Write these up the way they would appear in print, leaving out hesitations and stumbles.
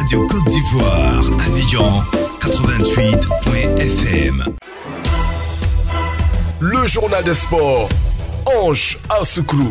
Radio Côte d'Ivoire, Abidjan, 88.fm. Le journal des sports, Ange Assoukro.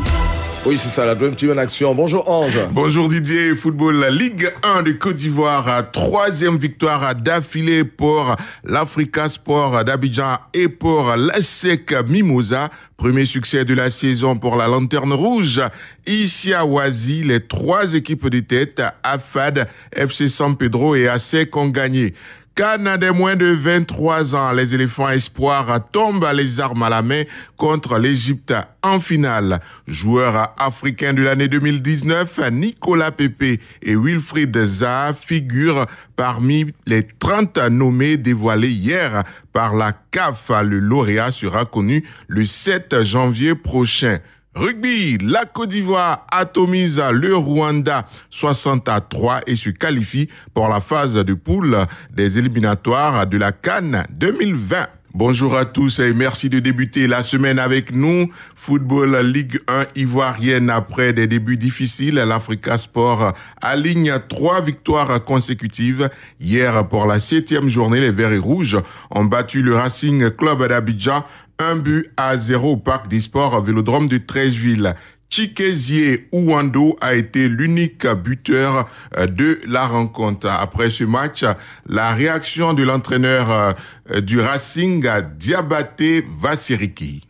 Oui, c'est ça, la Dream Team en action. Bonjour Ange. Bonjour Didier. Football Ligue 1 de Côte d'Ivoire. Troisième victoire d'affilée pour l'Africa Sport d'Abidjan et pour l'ASEC Mimosa. Premier succès de la saison pour la Lanterne Rouge. Ici à Oasis, les trois équipes de tête, AFAD, FC San Pedro et ASEC ont gagné. Cannes des moins de 23 ans, les éléphants espoirs tombent les armes à la main contre l'Égypte en finale. Joueurs africains de l'année 2019, Nicolas Pepe et Wilfried Zaha figurent parmi les 30 nommés dévoilés hier par la CAF. Le lauréat sera connu le 7 janvier prochain. Rugby, la Côte d'Ivoire atomise le Rwanda 60-3 et se qualifie pour la phase de poule des éliminatoires de la CAN 2020. Bonjour à tous et merci de débuter la semaine avec nous. Football Ligue 1 ivoirienne après des débuts difficiles. L'Africa Sport aligne 3 victoires consécutives. Hier, pour la 7e journée, les Verts et Rouges ont battu le Racing Club d'Abidjan 1-0 au Parc des Sports Vélodrome de Treichville. Chikezie Ouando a été l'unique buteur de la rencontre. Après ce match, la réaction de l'entraîneur du Racing, Diabaté Vassiriki.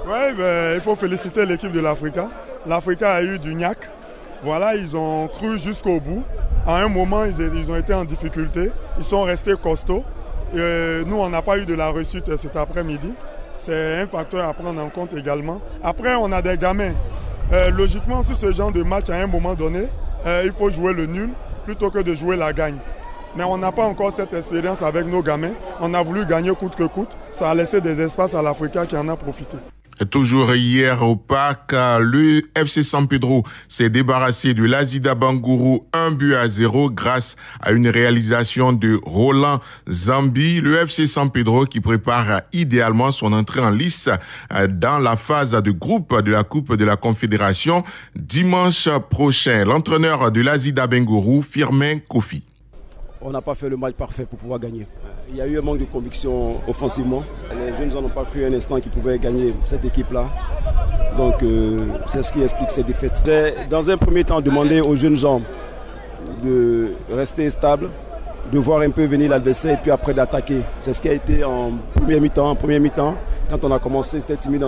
Oui, il faut féliciter l'équipe de l'Africa. L'Africa a eu du gnac. Voilà, ils ont cru jusqu'au bout. À un moment, ils ont été en difficulté. Ils sont restés costauds. Nous, on n'a pas eu de la réussite cet après-midi. C'est un facteur à prendre en compte également. Après, on a des gamins. Logiquement, sur ce genre de match, à un moment donné, il faut jouer le nul plutôt que de jouer la gagne. Mais on n'a pas encore cette expérience avec nos gamins. On a voulu gagner coûte que coûte. Ça a laissé des espaces à l'Africa qui en a profité. Toujours hier au parc, le FC San Pedro s'est débarrassé de l'Azida Bangourou 1-0 grâce à une réalisation de Roland Zambi. Le FC San Pedro qui prépare idéalement son entrée en lice dans la phase de groupe de la Coupe de la Confédération dimanche prochain. L'entraîneur de l'Azida Bangourou, Firmin Kofi. On n'a pas fait le match parfait pour pouvoir gagner. Il y a eu un manque de conviction offensivement. Les jeunes n'ont pas cru un instant qu'ils pouvaient gagner cette équipe-là. Donc c'est ce qui explique ces défaites. J'ai dans un premier temps demandé aux jeunes gens de rester stables, de voir un peu venir l'adversaire et puis après d'attaquer. C'est ce qui a été en première mi-temps. Quand on a commencé, c'était timide.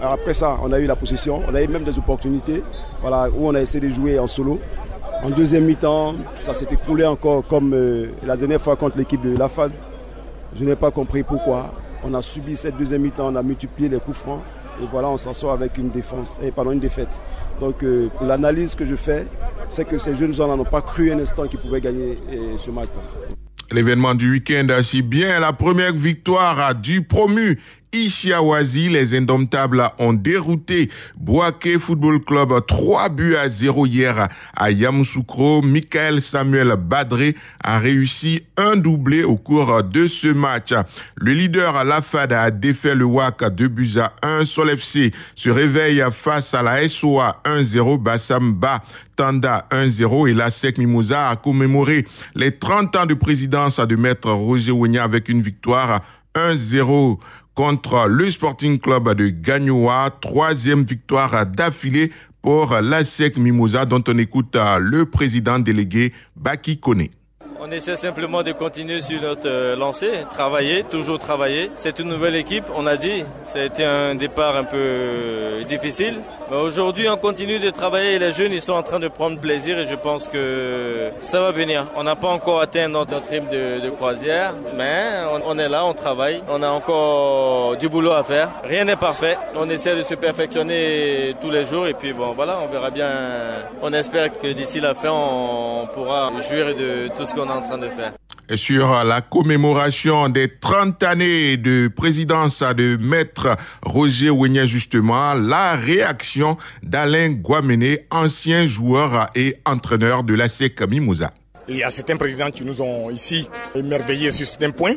Après ça, on a eu la possession, on a eu même des opportunités voilà, où on a essayé de jouer en solo. En deuxième mi-temps, ça s'est écroulé encore comme la dernière fois contre l'équipe de l'AFAD. Je n'ai pas compris pourquoi. On a subi cette deuxième mi-temps, on a multiplié les coups francs et voilà, on s'en sort avec une défaite. Donc l'analyse que je fais, c'est que ces jeunes gens n'ont pas cru un instant qu'ils pouvaient gagner ce match. L'événement du week-end, si bien la première victoire du promu. Ici à Oasis, les Indomptables ont dérouté Bouaké Football Club 3-0 hier à Yamoussoukro. Michael Samuel Badré a réussi un doublé au cours de ce match. Le leader l'AFAD a défait le WAC 2-1. Sol FC se réveille face à la SOA 1-0. Bassamba Tanda 1-0 et l'ASEC Mimosa a commémoré les 30 ans de présidence de Maître Roger Wenya avec une victoire 1-0 contre le Sporting Club de Gagnoa. Troisième victoire d'affilée pour l'ASEC Mimosa dont on écoute le président délégué Baki Kone. On essaie simplement de continuer sur notre lancée, toujours travailler. C'est une nouvelle équipe, on a dit. Ça a été un départ un peu difficile. Mais aujourd'hui, on continue de travailler. Les jeunes, ils sont en train de prendre plaisir et je pense que ça va venir. On n'a pas encore atteint notre rythme de croisière, mais on est là, on travaille. On a encore du boulot à faire. Rien n'est parfait. On essaie de se perfectionner tous les jours et puis bon, voilà, on verra bien. On espère que d'ici la fin, on pourra jouir de tout ce qu'on est en train de faire. Et sur la commémoration des 30 années de présidence de Maître Roger Wenya, justement, la réaction d'Alain Guamene, ancien joueur et entraîneur de l'ASEC Mimosa. Et il y a certains présidents qui nous ont ici émerveillés sur certains points,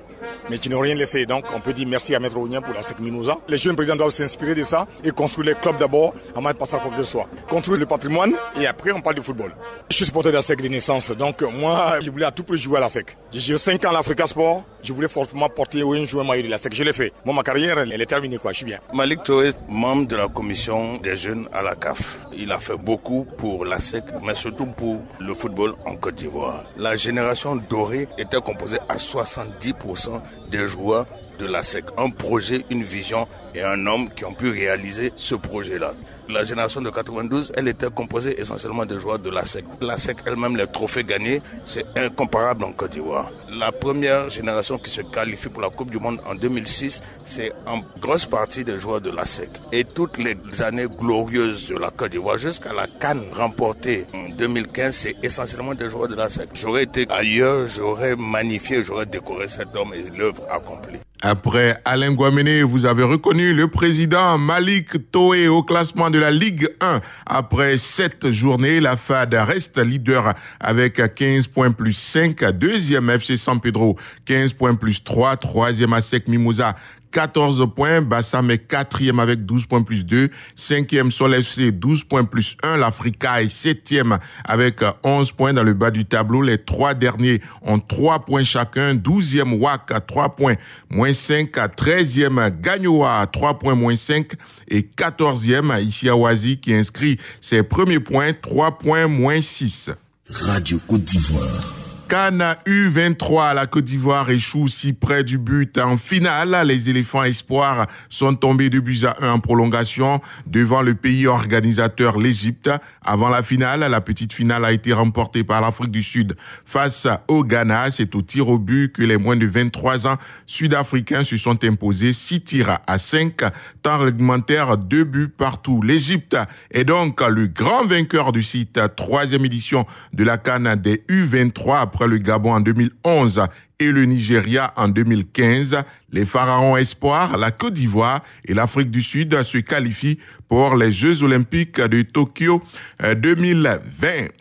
mais qui n'ont rien laissé. Donc on peut dire merci à Maître Ognien pour la SEC Mimouza. Les jeunes présidents doivent s'inspirer de ça et construire les clubs d'abord, avant de passer à quoi que ce soit. Construire le patrimoine et après on parle du football. Je suis supporter de la SEC de naissance, donc moi je voulais à tout prix jouer à la SEC. J'ai joué 5 ans à l'Africa Sport, je voulais fortement porter ou jouer un maillot de la SEC. Je l'ai fait. Moi ma carrière elle est terminée quoi, je suis bien. Malik Touré, membre de la commission des jeunes à la CAF. Il a fait beaucoup pour la SEC, mais surtout pour le football en Côte d'Ivoire. La génération dorée était composée à 70% des joueurs de la SEC. Un projet, une vision et un homme qui ont pu réaliser ce projet-là. La génération de 92, elle était composée essentiellement de joueurs de la SEC. La SEC elle-même, les trophées gagnés, c'est incomparable en Côte d'Ivoire. La première génération qui se qualifie pour la Coupe du Monde en 2006, c'est en grosse partie des joueurs de la SEC. Et toutes les années glorieuses de la Côte d'Ivoire, jusqu'à la CAN remportée en 2015, c'est essentiellement des joueurs de la SEC. J'aurais été ailleurs, j'aurais magnifié, j'aurais décoré cet homme et l'œuvre accomplie. Après Alain Guaméné, vous avez reconnu le président Malik Touré au classement de la Ligue 1. Après 7 journées, la FAD reste leader avec 15 points plus 5. Deuxième FC San Pedro, 15 points plus 3. Troisième ASEC Mimouza, 14 points. Bassam est 4e avec 12 points plus 2. 5e Sol FC, 12 points plus 1. L'Africa est 7e avec 11 points dans le bas du tableau. Les 3 derniers ont 3 points chacun. 12e WAC, 3 points moins 5. 13e Gagnoa, 3 points moins 5. Et 14e Ici-Awazi qui inscrit ses premiers points, 3 points moins 6. Radio Côte d'Ivoire. CAN U23, la Côte d'Ivoire échoue si près du but en finale. Les éléphants espoirs sont tombés 2-1 en prolongation devant le pays organisateur, l'Égypte. Avant la finale, la petite finale a été remportée par l'Afrique du Sud face au Ghana. C'est au tir au but que les moins de 23 ans sud-africains se sont imposés 6 tirs à 5, temps réglementaire 2 buts partout. L'Égypte est donc le grand vainqueur du site, 3e édition de la CAN des U23 après le Gabon en 2011 et le Nigeria en 2015. Les pharaons espoirs, la Côte d'Ivoire et l'Afrique du Sud se qualifient pour les Jeux Olympiques de Tokyo 2020.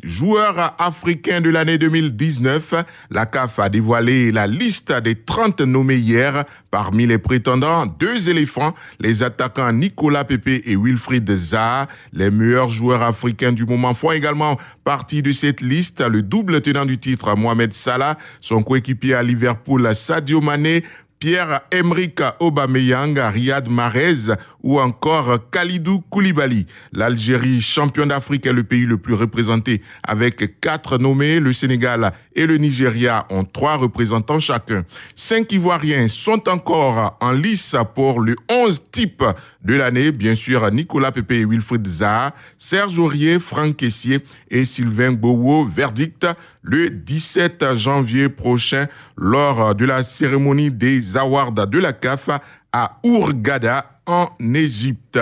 Joueurs africains de l'année 2019, la CAF a dévoilé la liste des 30 nommés hier. Parmi les prétendants, 2 éléphants, les attaquants Nicolas Pepe et Wilfried Zaha. Les meilleurs joueurs africains du moment font également partie de cette liste. Le double tenant du titre, Mohamed Salah, son coéquipier à Liverpool, Sadio Mané, Pierre-Emerick Aubameyang, Riyad Mahrez ou encore Kalidou Koulibaly. L'Algérie, champion d'Afrique, est le pays le plus représenté avec 4 nommés. Le Sénégal et le Nigeria ont 3 représentants chacun. 5 Ivoiriens sont encore en lice pour le 11 type de l'année. Bien sûr, Nicolas Pepe et Wilfried Zaha, Serge Aurier, Franck Kessié et Sylvain Gbowo. Verdict le 17 janvier prochain lors de la cérémonie des awards de la CAF à Hurghada en Égypte.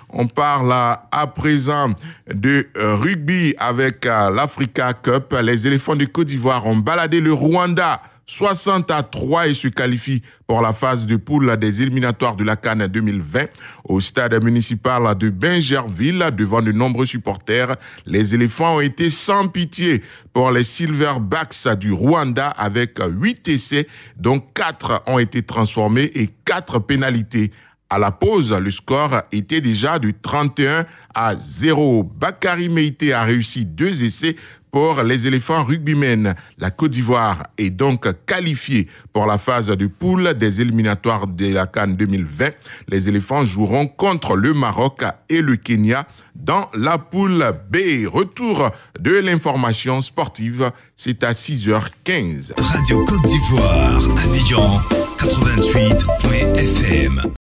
On parle à présent de rugby avec l'Africa Cup. Les éléphants de Côte d'Ivoire ont baladé le Rwanda 60-3 et se qualifient pour la phase de poule des éliminatoires de la CAN 2020. Au stade municipal de Bingerville, devant de nombreux supporters, les éléphants ont été sans pitié pour les Silverbacks du Rwanda avec 8 essais, dont 4 ont été transformés et 4 pénalités. À la pause, le score était déjà de 31-0. Bakary Meïté a réussi 2 essais pour les éléphants rugbymen. La Côte d'Ivoire est donc qualifiée pour la phase de poule des éliminatoires de la CAN 2020. Les éléphants joueront contre le Maroc et le Kenya dans la poule B. Retour de l'information sportive, c'est à 6h15. Radio Côte d'Ivoire, Abidjan, 88.fm.